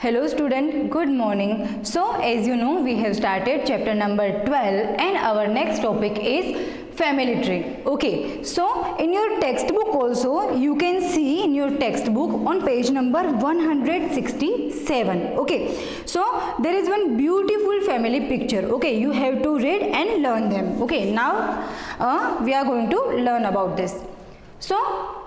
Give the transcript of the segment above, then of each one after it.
Hello student, good morning. So as you know, we have started chapter number 12 and our next topic is family tree. Okay, so in your textbook also you can see in your textbook on page number 167. Okay, so there is one beautiful family picture. Okay, you have to read and learn them. Okay, now we are going to learn about this. So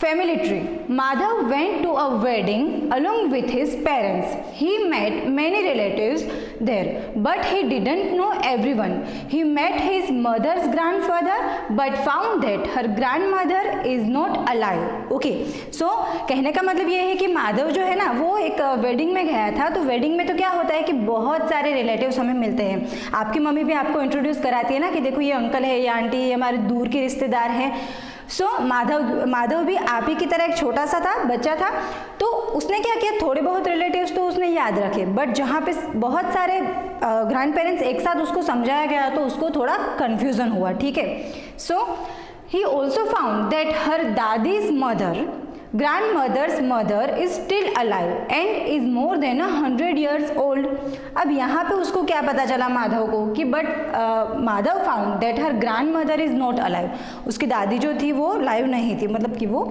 family tree. Madhav went to a wedding along with his parents. He met many relatives there, but he didn't know everyone. He met his mother's grandfather, but found that her grandmother is not alive. Okay, so कहने का मतलब ये है कि माधव जो है ना वो एक वेडिंग में गया था. तो वेडिंग में तो क्या होता है कि बहुत सारे रिलेटिव्स हमें मिलते हैं. आपकी मम्मी भी आपको इंट्रोड्यूस कराती है ना कि देखो ये अंकल है, ये आंटी, ये हमारे दूर के रिश्तेदार हैं. सो माधव भी आप ही की तरह एक छोटा सा था, बच्चा था. तो उसने क्या किया, थोड़े बहुत रिलेटिव्स तो उसने याद रखे, बट जहाँ पे बहुत सारे ग्रैंड पेरेंट्स एक साथ उसको समझाया गया तो उसको थोड़ा कन्फ्यूज़न हुआ. ठीक है. So he also found that her dadi's mother, grandmother's mother is still alive and is more than 100 years old. अब यहाँ पे उसको क्या पता चला माधव को कि Madhav found that her grandmother is not alive. उसकी दादी जो थी वो लाइव नहीं थी, मतलब कि वो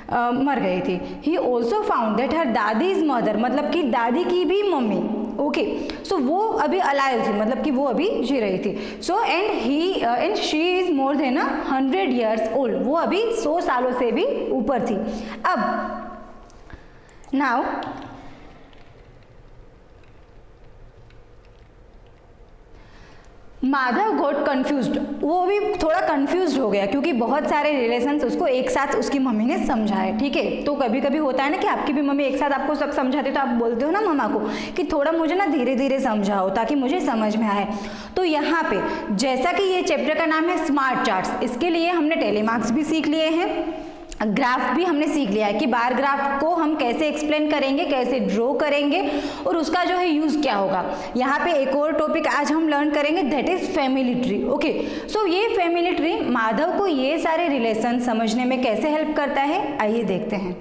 मर गई थी. He also found that her dadi's mother, मतलब कि दादी की भी मम्मी, ओके, सो वो अभी अलाइव थी, मतलब कि वो अभी जी रही थी. So and she is more than 100 years old. वो अभी 100 सालों से भी ऊपर थी. अब नाउ माधव गॉट कन्फ्यूज्ड. वो भी थोड़ा कन्फ्यूज्ड हो गया क्योंकि बहुत सारे रिलेशंस उसको एक साथ उसकी मम्मी ने समझाए. ठीक है. तो कभी कभी होता है ना कि आपकी भी मम्मी एक साथ आपको सब समझाती, तो आप बोलते हो ना मम्मा को कि थोड़ा मुझे ना धीरे धीरे समझाओ ताकि मुझे समझ में आए. तो यहाँ पे जैसा कि ये चैप्टर का नाम है स्मार्ट चार्ट्स, इसके लिए हमने टेलीमार्क्स भी सीख लिए हैं, ग्राफ भी हमने सीख लिया है कि बार ग्राफ को हम कैसे एक्सप्लेन करेंगे, कैसे ड्रॉ करेंगे और उसका जो है यूज़ क्या होगा. यहाँ पे एक और टॉपिक आज हम लर्न करेंगे, that is family tree. Okay, so ये फैमिली ट्री माधव को ये सारे रिलेशन समझने में कैसे हेल्प करता है, आइए देखते हैं.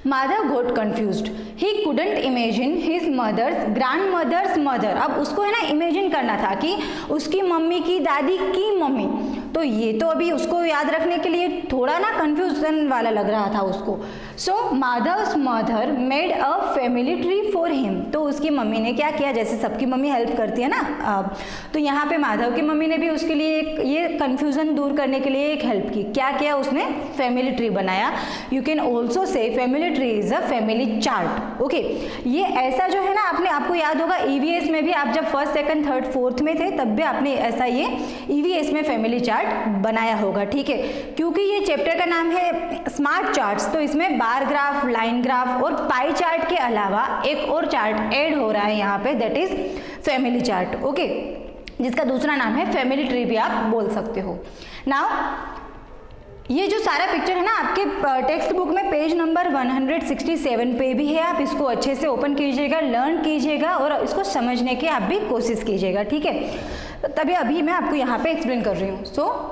Madhav got confused. He couldn't imagine his grandmother's mother. अब उसको है ना इमेजिन करना था कि उसकी मम्मी की दादी की मम्मी. तो ये तो अभी उसको याद रखने के लिए थोड़ा ना कन्फ्यूजन वाला लग रहा था उसको. So Madhav's mother made a family tree for him. तो उसकी मम्मी ने क्या किया, जैसे सबकी मम्मी हेल्प करती है ना, तो यहाँ पे माधव की मम्मी ने भी उसके लिए ये कन्फ्यूजन दूर करने के लिए एक हेल्प की. क्या किया उसने, फैमिली ट्री बनाया. You can also say family tree is a family chart. Okay, ये ऐसा जो है ना, आपको याद होगा ईवीएस में भी, आप जब फर्स्ट सेकंड थर्ड फोर्थ में थे तब भी आपने ऐसा ये ईवीएस में फैमिली चार्ट बनाया होगा. ठीक है. क्योंकि ये चैप्टर का नाम है स्मार्ट चार्ट्स, तो इसमें बार ग्राफ, लाइन ग्राफ और पाई चार्ट के अलावा एक और चार्ट ऐड हो रहा है यहाँ पे, that is family chart. Okay, जिसका दूसरा नाम है फैमिली ट्री भी आप बोल सकते हो. नाउ ये जो सारा पिक्चर है ना आपके टेक्स्ट बुक में पेज नंबर 167 पे भी है. आप इसको अच्छे से ओपन कीजिएगा, लर्न कीजिएगा और इसको समझने की आप भी कोशिश कीजिएगा. ठीक है. तभी अभी मैं आपको यहाँ पे एक्सप्लेन कर रही हूँ. सो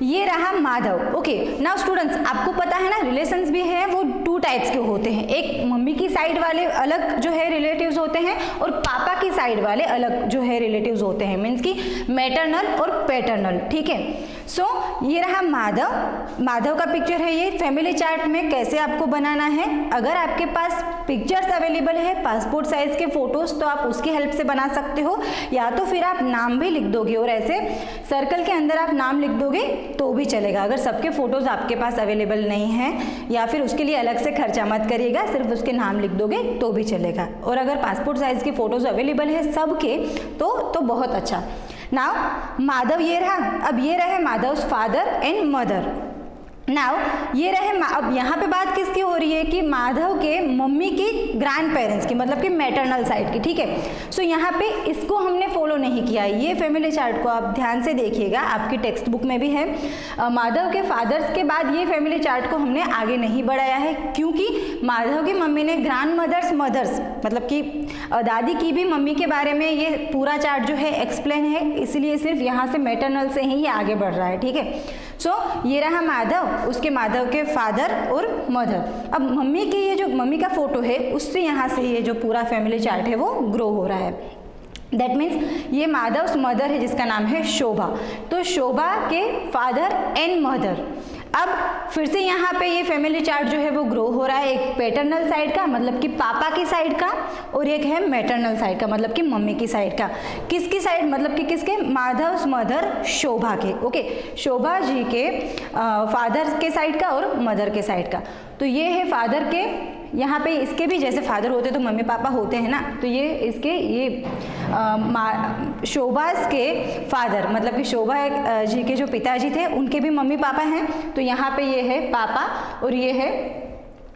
ये रहा माधव. ओके, नाउ स्टूडेंट्स, आपको पता है ना रिलेशंस भी है वो 2 टाइप्स के होते हैं. एक मम्मी की साइड वाले अलग जो है रिलेटिव्स होते हैं और पापा की साइड वाले अलग जो है रिलेटिव्स होते हैं, मीन्स की मैटरनल और पैटर्नल. ठीक है. सो ये रहा माधव का पिक्चर है. ये फैमिली चार्ट में कैसे आपको बनाना है, अगर आपके पास पिक्चर्स अवेलेबल है, पासपोर्ट साइज के फोटोज, तो आप उसकी हेल्प से बना सकते हो, या तो फिर आप नाम भी लिख दोगे और ऐसे सर्कल के अंदर आप नाम लिख दोगे तो भी चलेगा. अगर सबके फोटोज आपके पास अवेलेबल नहीं है या फिर उसके लिए अलग से खर्चा मत करिएगा, सिर्फ उसके नाम लिख दोगे तो भी चलेगा. और अगर पासपोर्ट साइज के फोटोज अवेलेबल है सबके तो बहुत अच्छा. नाउ माधव ये रहा. अब ये रहे Madhavs father and mother. Now ये रहे, अब यहाँ पे बात किसकी हो रही है कि माधव के मम्मी की ग्रैंड पेरेंट्स की, मतलब कि मैटरनल साइड की. ठीक है. सो यहाँ पे इसको हमने फॉलो नहीं किया. ये फैमिली चार्ट को आप ध्यान से देखिएगा, आपकी टेक्स्ट बुक में भी है. माधव के फादर्स के बाद ये फैमिली चार्ट को हमने आगे नहीं बढ़ाया है क्योंकि माधव की मम्मी ने मदर्स मतलब कि दादी की भी मम्मी के बारे में ये पूरा चार्ट जो है एक्सप्लेन है, इसलिए सिर्फ यहाँ से मैटरनल से ही ये आगे बढ़ रहा है. ठीक है. सो ये रहा माधव, उसके माधव के फादर और मदर। अब मम्मी की ये जो मम्मी का फोटो है उससे यहाँ से ये जो पूरा फैमिली चार्ट है वो ग्रो हो रहा है। दैट मीन्स ये माधव मदर है जिसका नाम है शोभा, तो शोभा के फादर एंड मदर। अब फिर से यहाँ पे ये फैमिली चार्ट जो है वो ग्रो हो रहा है, एक पैटर्नल साइड का मतलब कि पापा की साइड का, और एक है मैटरनल साइड का मतलब कि मम्मी की साइड का। किसकी साइड मतलब कि किसके, माधव मदर शोभा के, ओके, शोभा जी के फादर के साइड का और मदर के साइड का। तो ये है फादर के, यहाँ पे इसके भी जैसे फादर होते तो मम्मी पापा होते हैं ना, तो ये इसके ये शोभा के फादर मतलब कि शोभा जी के जो पिताजी थे उनके भी मम्मी पापा हैं, तो यहाँ पे ये है पापा और ये है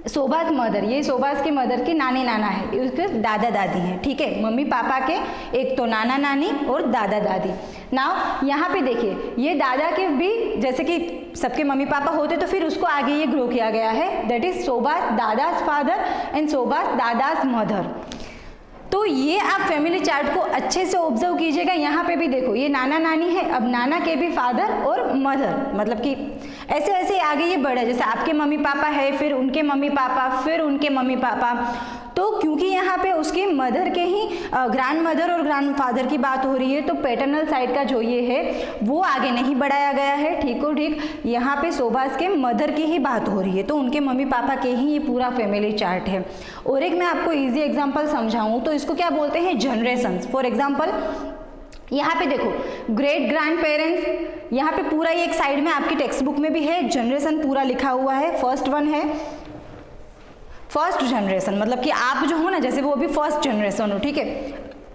शोभास मदर, ये शोभास की मदर की नानी नाना है, उसके दादा दादी हैं, ठीक है। मम्मी पापा के एक तो नाना नानी और दादा दादी। नाउ यहाँ पे देखिए ये दादा के भी जैसे कि सबके मम्मी पापा होते तो फिर उसको आगे ये ग्रो किया गया है, that is Shobha's dada's father and Shobha's dada's mother. तो ये आप फैमिली चार्ट को अच्छे से ऑब्जर्व कीजिएगा। यहाँ पे भी देखो ये नाना नानी है, अब नाना के भी फादर और मदर, मतलब कि ऐसे ऐसे आगे ये बढ़े, जैसे आपके मम्मी पापा है फिर उनके मम्मी पापा फिर उनके मम्मी पापा। तो क्योंकि यहाँ पे उसकी मदर के ही ग्रैंड मदर और ग्रैंड फादर की बात हो रही है, तो पैटर्नल साइड का जो ये है वो आगे नहीं बढ़ाया गया है, ठीक हो ठीक। यहाँ पे शोभास के मदर की ही बात हो रही है, तो उनके मम्मी पापा के ही ये पूरा फैमिली चार्ट है। और एक मैं आपको इजी एग्जांपल समझाऊँ तो इसको क्या बोलते हैं, जनरेशंस। फॉर एग्जांपल यहाँ पे देखो ग्रेट ग्रैंड पेरेंट्स, यहाँ पे पूरा ये एक साइड में आपकी टेक्स्ट बुक में भी है, जनरेशन पूरा लिखा हुआ है। फर्स्ट वन है फर्स्ट जनरेशन, मतलब कि आप जो हो ना जैसे वो अभी फर्स्ट जनरेशन हो, ठीक है।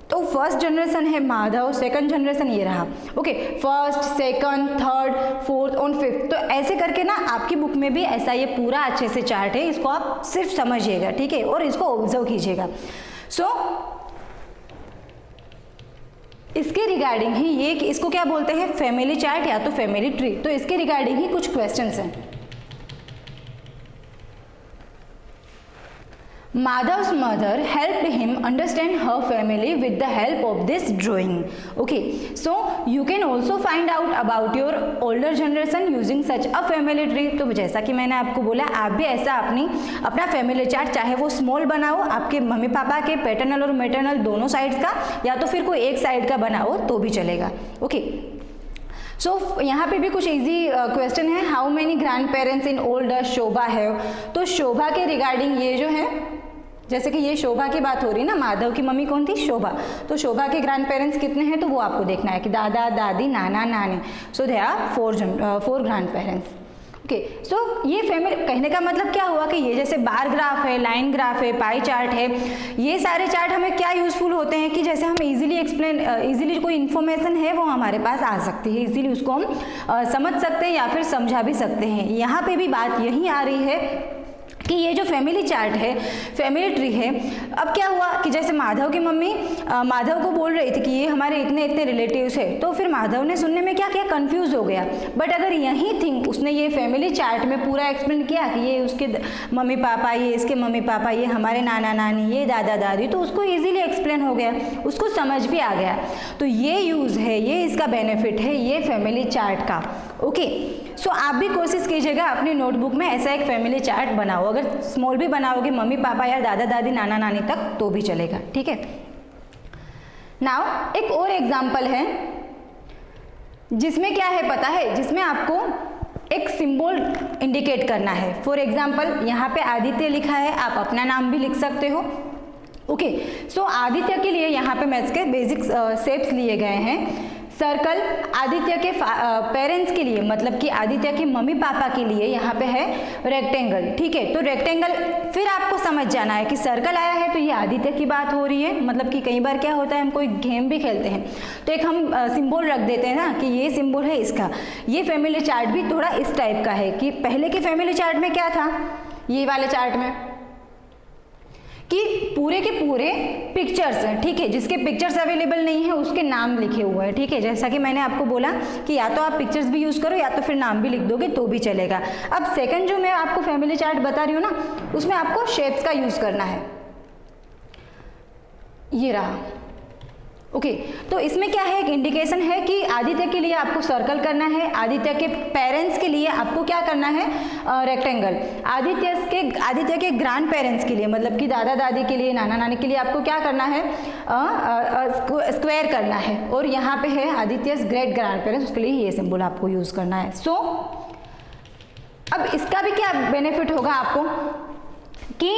तो फर्स्ट जनरेशन है माधव, सेकंड जनरेशन ये रहा, okay, first second third fourth और फिफ्थ। तो ऐसे करके ना आपकी बुक में भी ऐसा ये पूरा अच्छे से चार्ट है, इसको आप सिर्फ समझिएगा, ठीक है, और इसको ऑब्जर्व कीजिएगा। सो इसके रिगार्डिंग ही ये कि इसको क्या बोलते हैं, फैमिली चार्ट या तो फैमिली ट्री। तो इसके रिगार्डिंग ही कुछ क्वेश्चंस हैं। Madhav's mother helped him understand her family with the help of this drawing. Okay, so you can also find out about your older generation using such a family tree. तो जैसा कि मैंने आपको बोला आप भी ऐसा अपना फैमिली चार्ट चाहे वो स्मॉल बनाओ, आपके मम्मी पापा के पैटर्नल और मैटरनल दोनों साइड्स का, या तो फिर कोई एक साइड का बनाओ तो भी चलेगा। ओके, सो यहाँ पे भी कुछ इजी क्वेश्चन है। How many grand parents in old Shobha have. तो शोभा के रिगार्डिंग ये जो है, जैसे कि ये शोभा की बात हो रही है ना, माधव की मम्मी कौन थी, शोभा। तो शोभा के ग्रैंड पेरेंट्स कितने हैं तो वो आपको देखना है कि दादा दादी नाना नानी। So they are 4 grandparents. Okay, so ये फैमिली, कहने का मतलब क्या हुआ कि ये जैसे बार ग्राफ है, लाइन ग्राफ है, पाई चार्ट है, ये सारे चार्ट हमें क्या यूजफुल होते हैं कि जैसे हम इजीली कोई इन्फॉर्मेशन है वो हमारे पास आ सकती है, इजीली उसको हम समझ सकते हैं या फिर समझा भी सकते हैं। यहाँ पे भी बात यही आ रही है कि ये जो फैमिली चार्ट है, फैमिली ट्री है, अब क्या हुआ कि जैसे माधव की मम्मी माधव को बोल रही थी कि ये हमारे इतने इतने रिलेटिव्स है, तो फिर माधव ने सुनने में क्या किया, कंफ्यूज हो गया। बट अगर यही थिंग उसने ये फैमिली चार्ट में पूरा एक्सप्लेन किया कि ये उसके मम्मी पापा, ये इसके मम्मी पापा, ये हमारे नाना नानी, ये दादा दादी, तो उसको ईजिली एक्सप्लेन हो गया, उसको समझ भी आ गया। तो ये यूज़ है, ये इसका बेनिफिट है ये फैमिली चार्ट का। ओके, सो आप भी कोशिश कीजिएगा अपनी नोटबुक में ऐसा एक फैमिली चार्ट बनाओ। अगर स्मॉल भी बनाओगे मम्मी पापा या दादा दादी नाना नानी तक तो भी चलेगा, ठीक है। नाउ एक और एग्जांपल है जिसमें क्या है पता है, जिसमें आपको एक सिंबल इंडिकेट करना है। फॉर एग्जांपल यहाँ पे आदित्य लिखा है, आप अपना नाम भी लिख सकते हो। ओके, सो आदित्य के लिए यहाँ पे मैथ्स के बेसिक शेप्स लिए गए हैं। सर्कल आदित्य के पेरेंट्स के लिए, मतलब कि आदित्य के मम्मी पापा के लिए यहाँ पे है रेक्टेंगल, ठीक है। तो रेक्टेंगल फिर आपको समझ जाना है कि सर्कल आया है तो ये आदित्य की बात हो रही है। मतलब कि कई बार क्या होता है, हम कोई गेम भी खेलते हैं तो एक हम सिंबल रख देते हैं ना कि ये सिंबल है इसका। ये फैमिली चार्ट भी थोड़ा इस टाइप का है कि पहले के फैमिली चार्ट में क्या था, ये वाले चार्ट में कि पूरे के पूरे पिक्चर्स हैं, ठीक है, जिसके पिक्चर्स अवेलेबल नहीं है उसके नाम लिखे हुए हैं, ठीक है। जैसा कि मैंने आपको बोला कि या तो आप पिक्चर्स भी यूज़ करो या तो फिर नाम भी लिख दोगे तो भी चलेगा। अब सेकंड जो मैं आपको फैमिली चार्ट बता रही हूँ ना, उसमें आपको शेप्स का यूज़ करना है। ये रहा, ओके तो इसमें क्या है, एक इंडिकेशन है कि आदित्य के लिए आपको सर्कल करना है, आदित्य के पेरेंट्स के लिए आपको क्या करना है, रेक्टेंगल। आदित्य के ग्रैंड पेरेंट्स के लिए मतलब कि दादा दादी के लिए, नाना नानी के लिए आपको क्या करना है, स्क्वायर करना है। और यहाँ पे है आदित्य's ग्रेट ग्रैंड पेरेंट्स, उसके लिए ये सिंबल आपको यूज करना है। सो अब इसका भी क्या बेनिफिट होगा आपको कि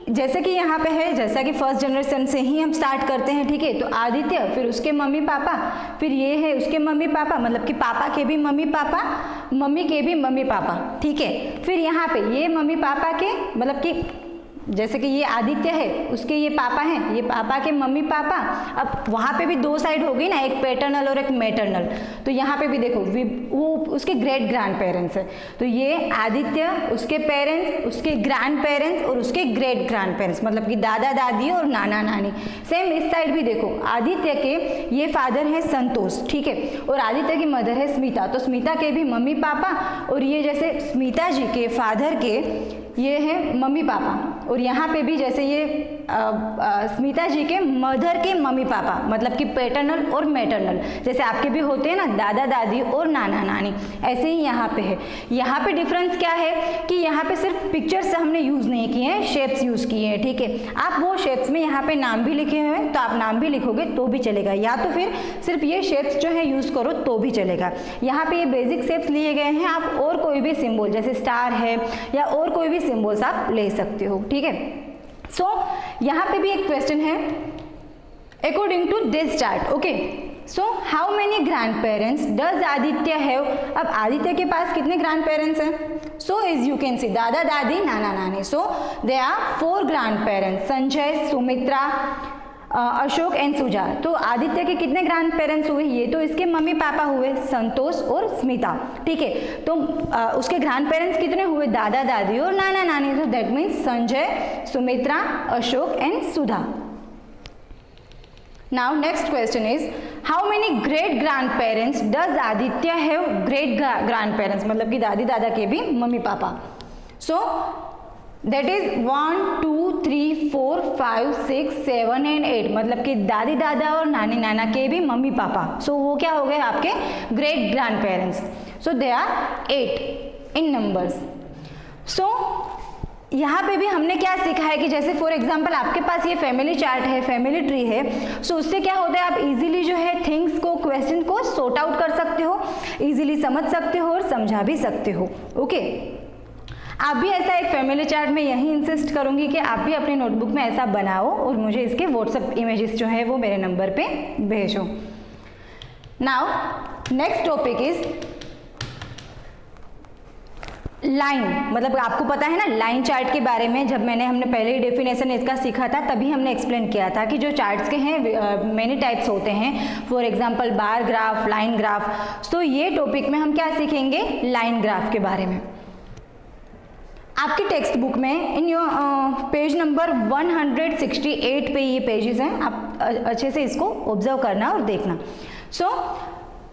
जैसे कि यहाँ पे है, जैसा कि फर्स्ट जनरेशन से ही हम स्टार्ट करते हैं, ठीक है। तो आदित्य, फिर उसके मम्मी पापा, फिर ये है उसके मम्मी पापा, मतलब कि पापा के भी मम्मी पापा, मम्मी के भी मम्मी पापा, ठीक है। फिर यहाँ पे ये मम्मी पापा के मतलब कि जैसे कि ये आदित्य है, उसके ये पापा हैं, ये पापा के मम्मी पापा। अब वहाँ पे भी दो साइड हो गई ना, एक पैटर्नल और एक मैटरनल। तो यहाँ पे भी देखो वो उसके ग्रेट ग्रैंड पेरेंट्स है। तो ये आदित्य, उसके पेरेंट्स, उसके ग्रैंड पेरेंट्स और उसके ग्रेट ग्रैंड पेरेंट्स, मतलब कि दादा दादी और नाना नानी। सेम इस साइड भी देखो, आदित्य के ये फादर है संतोष, ठीक है, और आदित्य की मदर है स्मिता। तो स्मिता के भी मम्मी पापा, और ये जैसे स्मिता जी के फादर के ये है मम्मी पापा, और यहाँ पे भी जैसे ये स्मिता जी के मदर के मम्मी पापा, मतलब कि पैटर्नल और मैटरनल, जैसे आपके भी होते हैं ना दादा दादी और नाना नानी, ऐसे ही यहाँ पे है। यहाँ पे डिफरेंस क्या है कि यहाँ पे सिर्फ पिक्चर्स हमने यूज़ नहीं किए हैं, शेप्स यूज़ किए हैं, ठीक है। आप वो शेप्स में यहाँ पे नाम भी लिखे हुए हैं तो आप नाम भी लिखोगे तो भी चलेगा, या तो फिर सिर्फ ये शेप्स जो है यूज़ करो तो भी चलेगा। यहाँ पे ये बेसिक शेप्स लिए गए हैं, आप और कोई भी सिंबल जैसे स्टार है या और कोई भी सिंबल्स आप ले सकते हो, ठीक है। सो यहाँ पे भी एक क्वेश्चन है, according to this chart, okay, so how many grandparents does Aditya have. अब आदित्य के पास कितने ग्रैंड पेरेंट्स हैं? So as you can see, dada दादी नाना नानी, so they are 4 grandparents, Sanjay, Sumitra, Ashok and Suja. तो आदित्य के कितने ग्रैंड पेरेंट्स हुए? ये तो इसके मम्मी पापा हुए, संतोष और स्मिता, ठीक है। तो उसके ग्रैंड पेरेंट्स कितने हुए? दादा दादी और नाना नानी। तो that means Sanjay, Sumitra, Ashok and Sudha. Now next question is how many great grandparents does Aditya have. Great grand parents मतलब कि दादी दादा के भी mummy papa. So that is 1 2 3 4 5 6 7 and 8, मतलब कि दादी दादा और नानी नाना के भी मम्मी पापा। सो वो क्या हो गए आपके great grandparents. So they are 8 in numbers. So यहाँ पे भी हमने क्या सीखा है कि जैसे फॉर एग्जांपल आपके पास ये फैमिली चार्ट है, फैमिली ट्री है, सो उससे क्या होता है आप इजीली जो है थिंग्स को, क्वेश्चन को सॉर्ट आउट कर सकते हो, इजीली समझ सकते हो और समझा भी सकते हो, ओके। आप भी ऐसा एक फैमिली चार्ट में यही इंसिस्ट करूंगी कि आप भी अपनी नोटबुक में ऐसा बनाओ और मुझे इसके व्हाट्सएप इमेजेस जो है वो मेरे नंबर पे भेजो। Now next topic is line, मतलब आपको पता है ना लाइन चार्ट के बारे में। जब हमने पहले ही डेफिनेशन इसका सीखा था तभी हमने एक्सप्लेन किया था कि जो चार्ट्स के हैं मेनी टाइप्स होते हैं, for example bar graph, line graph. तो ये टॉपिक में हम क्या सीखेंगे? लाइन ग्राफ के बारे में। आपकी टेक्स्ट बुक में इन योर पेज नंबर 168 पे ये पेजेस हैं, आप अच्छे से इसको ऑब्जर्व करना और देखना। So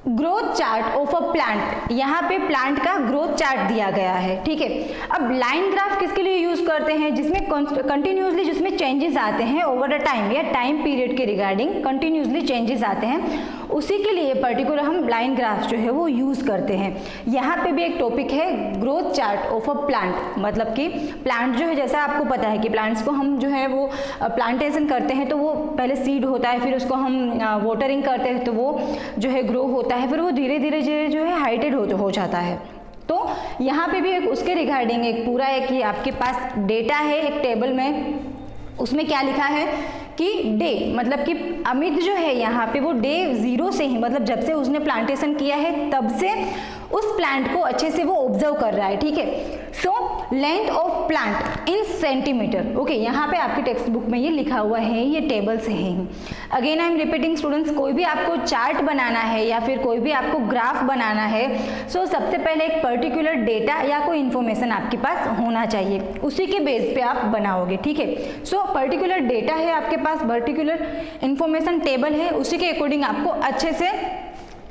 growth chart of a plant, यहाँ पे प्लांट का ग्रोथ चार्ट दिया गया है, ठीक है। अब लाइन ग्राफ किसके लिए यूज करते हैं? जिसमें कंटिन्यूसली जिसमें चेंजेस आते हैं ओवर द टाइम या टाइम पीरियड के रिगार्डिंग कंटिन्यूसली चेंजेस आते हैं, उसी के लिए पर्टिकुलर हम लाइन ग्राफ जो है वो यूज करते हैं। यहाँ पे भी एक टॉपिक है growth chart of a plant, मतलब कि प्लांट जो है, जैसा आपको पता है कि प्लांट्स को हम जो है वो प्लांटेशन करते हैं तो वो पहले सीड होता है, फिर उसको हम वाटरिंग करते हैं तो वो जो है ग्रो होता है, फिर वो धीरे धीरे जो है हाइटेड हो जाता है। तो यहाँ पे भी एक उसके रिगार्डिंग एक पूरा एक ही आपके पास डेटा है एक टेबल में, उसमें क्या लिखा है कि डे, मतलब कि अमित जो है यहाँ पे वो डे 0 से ही, मतलब जब से उसने प्लांटेशन किया है तब से उस प्लांट को अच्छे से वो ऑब्जर्व कर रहा है, ठीक है। So length of plant in centimetre, okay, यहाँ पे आपकी टेक्स्ट बुक में ये लिखा हुआ है, ये टेबल से है। Again I am repeating students, कोई भी आपको चार्ट बनाना है या फिर कोई भी आपको ग्राफ बनाना है, सो सबसे पहले एक पर्टिकुलर डेटा या कोई इन्फॉर्मेशन आपके पास होना चाहिए, उसी के बेस पे आप बनाओगे, ठीक है। सो पर्टिकुलर डेटा है आपके पास, पर्टिकुलर इन्फॉर्मेशन टेबल है, उसी के अकॉर्डिंग आपको अच्छे से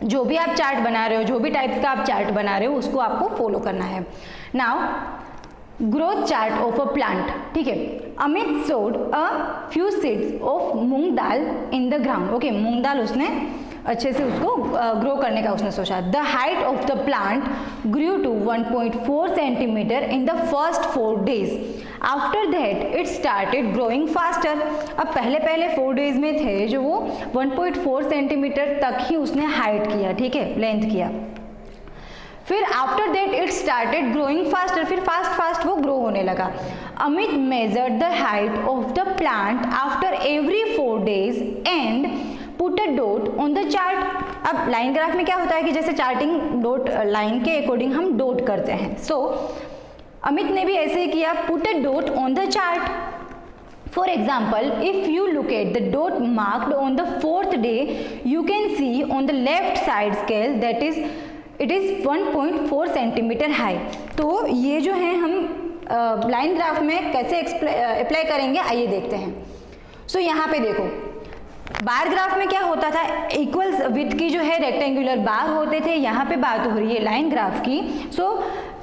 जो भी आप चार्ट बना रहे हो, जो भी टाइप्स का आप चार्ट बना रहे हो, उसको आपको फॉलो करना है। Now growth chart of a plant, ठीक है। Amit sowed a few seeds of moong dal in the ground, okay, मूंग दाल उसने अच्छे से उसको ग्रो करने का उसने सोचा। The height of the plant grew to 1.4 centimetre in the first 4 days, after that it started growing faster. अब पहले 4 days में थे जो वो 1.4 सेंटीमीटर तक ही उसने हाइट किया, ठीक है, लेंथ किया। फिर after that it started growing faster, फिर फास्ट वो ग्रो होने लगा। Amit measured the height of the plant after every 4 days and put a dot on the chart. अब लाइन ग्राफ में क्या होता है कि जैसे चार्टिंग डॉट लाइन के अकॉर्डिंग हम डॉट करते हैं, सो अमित ने भी ऐसे ही किया, put a dot on the chart. For example, if you look at the dot marked on the 4th day, you can see on the left side scale that is it is 1.4 centimetre high. तो ये जो है हम line graph में कैसे apply करेंगे आइए देखते हैं। सो यहाँ पे देखो बार ग्राफ में क्या होता था, इक्वल्स विड्थ की जो है रेक्टेंगुलर बार होते थे, यहाँ पे बात हो रही है लाइन ग्राफ की। सो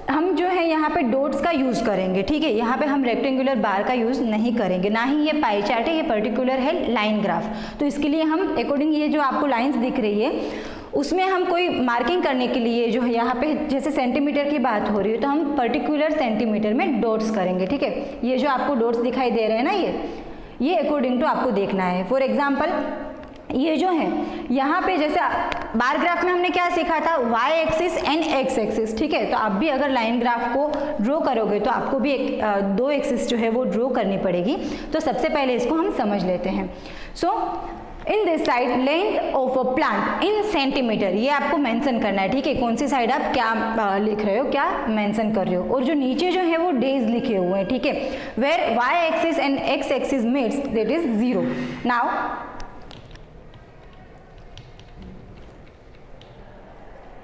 हम जो है यहाँ पे डॉट्स का यूज़ करेंगे, ठीक है, यहाँ पे हम रेक्टेंगुलर बार का यूज़ नहीं करेंगे, ना ही ये पाई चार्ट है, ये पर्टिकुलर है लाइन ग्राफ। तो इसके लिए हम अकॉर्डिंग ये जो आपको लाइंस दिख रही है उसमें हम कोई मार्किंग करने के लिए जो है यहाँ पे जैसे सेंटीमीटर की बात हो रही है तो हम पर्टिकुलर सेंटीमीटर में डॉट्स करेंगे, ठीक है। ये जो आपको डॉट्स दिखाई दे रहे हैं ना, ये अकॉर्डिंग टू आपको देखना है। फॉर एग्जाम्पल ये जो है यहाँ पे जैसे बार ग्राफ में हमने क्या सीखा था, y axis and x axis, ठीक है। तो आप भी अगर लाइन ग्राफ को ड्रॉ करोगे तो आपको भी दो एक्सिस जो है वो ड्रॉ करनी पड़ेगी। तो सबसे पहले इसको हम समझ लेते हैं। So in this side length of a plant in centimetre, ये आपको मेंशन करना है, ठीक है, कौन सी साइड आप क्या लिख रहे हो, क्या मेंशन कर रहे हो। और जो नीचे जो है वो डेज लिखे हुए हैं, ठीक है, where y axis and x axis meets that is 0। Now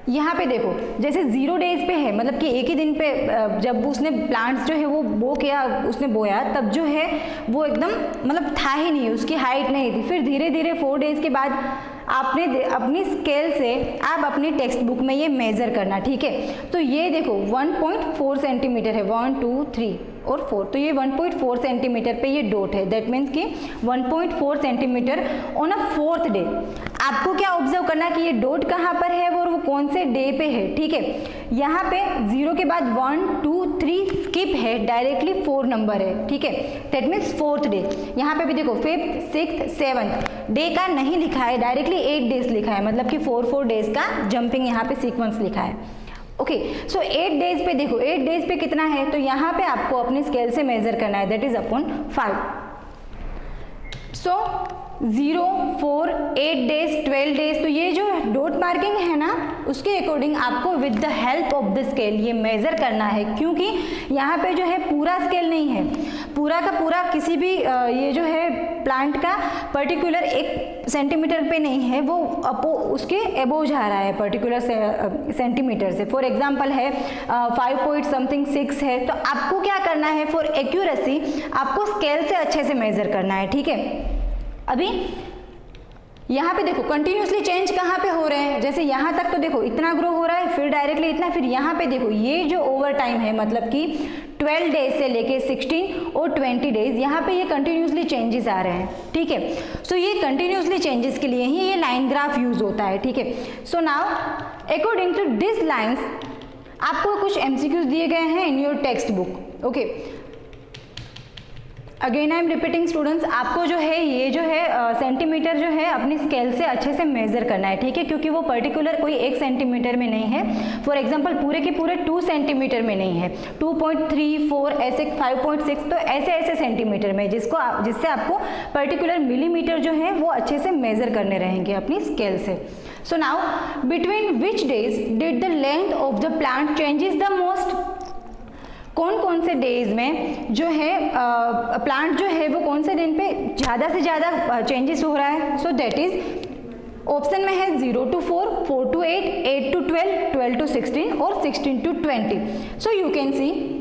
यहाँ पे देखो जैसे 0 days पे है, मतलब कि एक ही दिन पे जब उसने प्लांट्स जो है वो उसने बोया तब जो है वो एकदम मतलब था ही नहीं, उसकी हाइट नहीं थी। फिर धीरे धीरे 4 days के बाद आपने अपनी स्केल से आप अपनी टेक्स्ट बुक में ये मेज़र करना, ठीक है। तो ये देखो 1.4 सेंटीमीटर है, 1 2 3 और 4, तो ये 1.4 सेंटीमीटर पे ये डॉट है, दैट मीन्स कि 1.4 centimetre on a 4th day. आपको क्या ऑब्जर्व करना कि ये डॉट कहाँ पर है और वो कौन से डे पे है, ठीक है। यहाँ पे 0 के बाद 1 2 3 स्किप है, डायरेक्टली 4 नंबर है, ठीक है, दैट मीन्स 4th डे। यहाँ पे भी देखो 5th 6th 7th डे का नहीं लिखा है, डायरेक्टली 8 days लिखा है, मतलब कि 4 days का जंपिंग यहाँ पे सीक्वेंस लिखा है। ओके, सो 8 days पे देखो 8 days पे कितना है, तो यहाँ पे आपको अपनी स्केल से मेजर करना है, that is upon 5। So 0 4 8 days 12 days, तो ये जो डॉट मार्किंग है ना उसके अकॉर्डिंग आपको with the help of the scale ये मेजर करना है, क्योंकि यहाँ पे जो है पूरा स्केल नहीं है, पूरा का पूरा किसी भी ये जो है प्लांट का पर्टिकुलर 1 सेंटीमीटर पे नहीं है, वो उसके एबोव जा रहा है पर्टिकुलर सेंटीमीटर से। फॉर एग्जांपल है 5.6 है, तो आपको क्या करना है, फॉर एक्यूरेसी आपको स्केल से अच्छे से मेजर करना है, ठीक है। अभी यहाँ पे देखो कंटिन्यूसली चेंज कहाँ पे हो रहे हैं, जैसे यहाँ तक तो देखो इतना ग्रो हो रहा है, फिर डायरेक्टली इतना, फिर यहाँ पे देखो ये जो ओवर टाइम है मतलब कि 12 days से लेके 16 और 20 days यहाँ पे ये कंटिन्यूसली चेंजेस आ रहे हैं, ठीक है। सो ये कंटिन्यूसली चेंजेस के लिए ही ये लाइन ग्राफ यूज होता है, ठीक है। So now according to this lines आपको कुछ MCQs दिए गए हैं in your text book, okay. Again I am repeating students, आपको जो है ये जो है सेंटीमीटर जो है अपनी स्केल से अच्छे से मेजर करना है, ठीक है, क्योंकि वो पर्टिकुलर कोई 1 सेंटीमीटर में नहीं है। फॉर एग्जांपल पूरे के पूरे 2 सेंटीमीटर में नहीं है, 2.34 ऐसे 5.6, तो ऐसे सेंटीमीटर में जिससे आपको पर्टिकुलर मिलीमीटर जो है वो अच्छे से मेजर करने रहेंगे अपनी स्केल से। So now between which days did the length of the plant changes the most, कौन कौन से डेज में जो है प्लांट जो है वो कौन से दिन पे ज़्यादा से ज़्यादा चेंजेस हो रहा है। सो दैट इज ऑप्शन में है 0 to 4, 4 to 8, 8 to 12, 12 to 16 और 16 to 20। सो यू कैन सी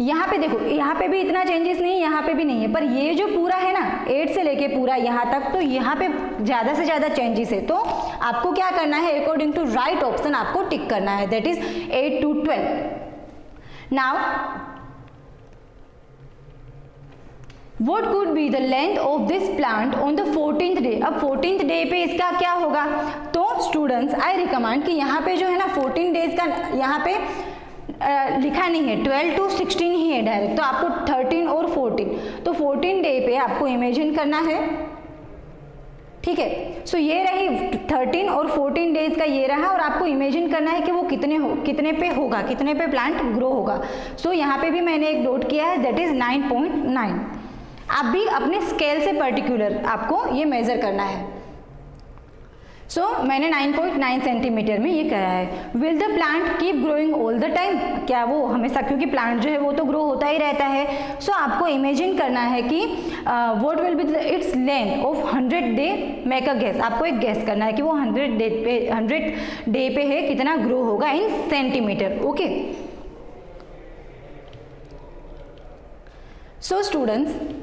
यहाँ पे देखो यहाँ पे भी इतना चेंजेस नहीं है, यहाँ पे भी नहीं है, पर ये जो पूरा है ना 8 से लेके पूरा यहाँ तक, तो यहाँ पे ज़्यादा से ज़्यादा चेंजेस है। तो आपको क्या करना है, अकॉर्डिंग टू राइट ऑप्शन आपको टिक करना है, that is 8 to 12। Now What could be the length of this plant on the 14th day? अब 14th डे पे इसका क्या होगा? तो स्टूडेंट्स आई रिकमेंड कि यहाँ पे जो है ना 14 डेज का यहाँ पे लिखा नहीं है, 12 to 16 ही है डायरेक्ट, तो आपको 13 और 14, तो 14 डे पे आपको इमेजिन करना है, ठीक है। सो ये रही 13 और 14 डेज का ये रहा, और आपको इमेजिन करना है कि वो कितने पे होगा, कितने पे प्लांट ग्रो होगा। सो यहाँ पे भी मैंने एक नोट किया है, दैट इज 9.9। आप भी अपने स्केल से पर्टिकुलर आपको ये मेजर करना है। सो मैंने 9.9 सेंटीमीटर में ये करा है। Will the plant keep growing all the time? क्या वो हमेशा, क्योंकि प्लांट जो है वो तो ग्रो होता ही रहता है। सो आपको इमेजिन करना है कि what will be its length of 100 day, make a guess, आपको एक गेस करना है कि वो 100 डे पे है, कितना ग्रो होगा इन सेंटीमीटर, ओके। सो स्टूडेंट्स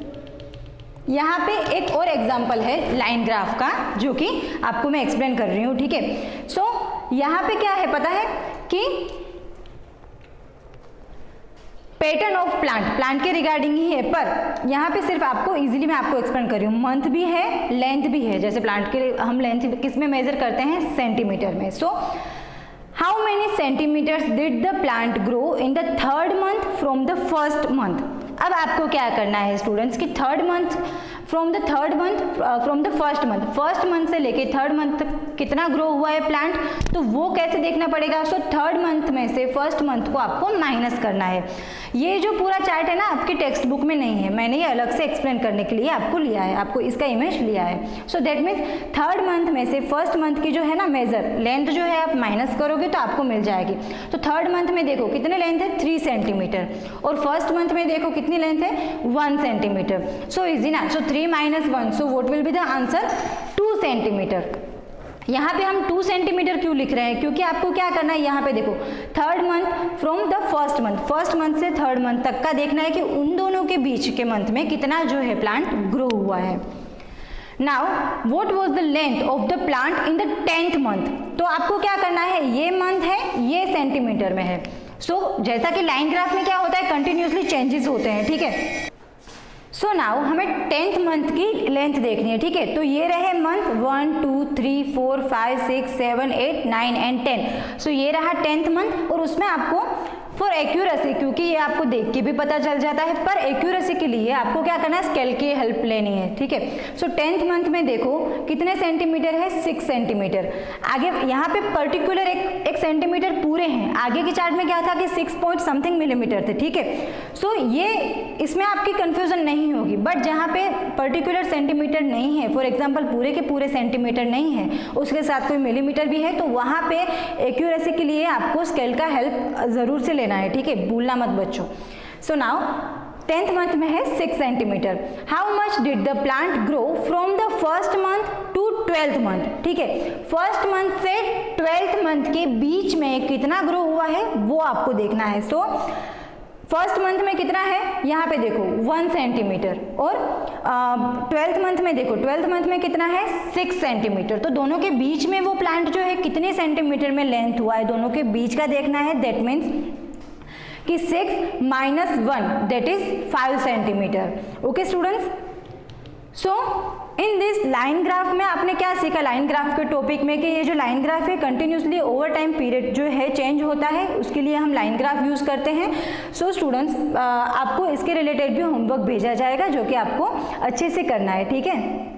यहाँ पे एक और एग्जाम्पल है लाइन ग्राफ का, जो कि आपको मैं एक्सप्लेन कर रही हूँ, ठीक है। सो यहाँ पे क्या है पता है कि पैटर्न ऑफ प्लांट के रिगार्डिंग ही है, पर यहाँ पे सिर्फ आपको इजीली मैं आपको एक्सप्लेन कर रही हूँ। मंथ भी है, लेंथ भी है, जैसे प्लांट के हम लेंथ किस में मेजर करते हैं, सेंटीमीटर में। So how many centimetres did the plant grow in the 3rd month from the 1st month? अब आपको क्या करना है स्टूडेंट्स कि 3rd month from the 1st month, 1st month से लेके 3rd मंथ तक कितना ग्रो हुआ है प्लांट, तो वो कैसे देखना पड़ेगा। सो 3rd मंथ में से 1st मंथ को आपको माइनस करना है। ये जो पूरा चार्ट है ना आपकी टेक्स्ट बुक में नहीं है, मैंने ये अलग से एक्सप्लेन करने के लिए आपको लिया है, आपको इसका इमेज लिया है। So that means 3rd month में से 1st मंथ की जो है ना मेजर लेंथ जो है आप माइनस करोगे तो आपको मिल जाएगी। तो 3rd मंथ में देखो कितने लेंथ है, 3 सेंटीमीटर, और 1st मंथ में देखो कितनी लेंथ है, 1 सेंटीमीटर। सो इजी ना। सो 3 - 1, so what will be the answer, 2 centimetre. यहाँ पे हम 2 सेंटीमीटर क्यों लिख रहे हैं, क्योंकि आपको क्या करना है, यहाँ पे देखो 3rd month from the 1st month, 1st month से 3rd मंथ तक का देखना है कि उन दोनों के बीच के मंथ में कितना जो है प्लांट ग्रो हुआ है। Now what was the length of the plant in the 10th month? तो आपको क्या करना है, ये मंथ है, ये सेंटीमीटर में है। सो जैसा कि लाइन ग्राफ में क्या होता है, कंटिन्यूसली चेंजेस होते हैं, ठीक है। सो नाउ हमें 10th मंथ की लेंथ देखनी है, ठीक है। तो ये रहे मंथ 1 2 3 4 5 6 7 8 9 एंड 10। सो ये रहा 10th मंथ, और उसमें आपको फॉर एक्यूरेसी, क्योंकि ये आपको देख के भी पता चल जाता है, पर एक्यूरेसी के लिए आपको क्या करना है, स्केल की हेल्प लेनी है, ठीक है। सो 10th मंथ में देखो कितने सेंटीमीटर है, 6 सेंटीमीटर। आगे यहाँ पे पर्टिकुलर एक सेंटीमीटर पूरे हैं, आगे के चार्ट में क्या था कि 6 पॉइंट समथिंग मिलीमीटर थे, ठीक है। सो ये इसमें आपकी कंफ्यूजन नहीं होगी, बट जहाँ पे पर्टिकुलर सेंटीमीटर नहीं है, फॉर एग्जाम्पल पूरे के पूरे सेंटीमीटर नहीं है, उसके साथ कोई मिलीमीटर भी है, तो वहाँ पे एक्यूरेसी के लिए आपको स्केल का हेल्प जरूर से लेना है, ठीक है, भूलना मत बच्चों। सो नाउ 10th मंथ में है 6 centimetre. How much did the plant grow from the 1st month to 12th month, ठीक है। 1st मंथ से 12th मंथ के बीच में कितना ग्रो हुआ है वो आपको देखना है। सो 1st मंथ में कितना है, यहाँ पे देखो 1 सेंटीमीटर, और 12th मंथ में देखो 12th मंथ में कितना है, 6 सेंटीमीटर। तो दोनों के बीच में वो प्लांट जो है कितने सेंटीमीटर में लेंथ हुआ है, दोनों के बीच का देखना है। दैट मीन्स कि 6 - 1 that is 5 centimetre. Okay students, so in this line graph में आपने क्या सीखा लाइन ग्राफ के टॉपिक में, कि ये जो लाइन ग्राफ है कंटिन्यूसली ओवर टाइम पीरियड जो है चेंज होता है, उसके लिए हम लाइन ग्राफ यूज करते हैं। सो स्टूडेंट्स आपको इसके रिलेटेड भी होमवर्क भेजा जाएगा, जो कि आपको अच्छे से करना है, ठीक है।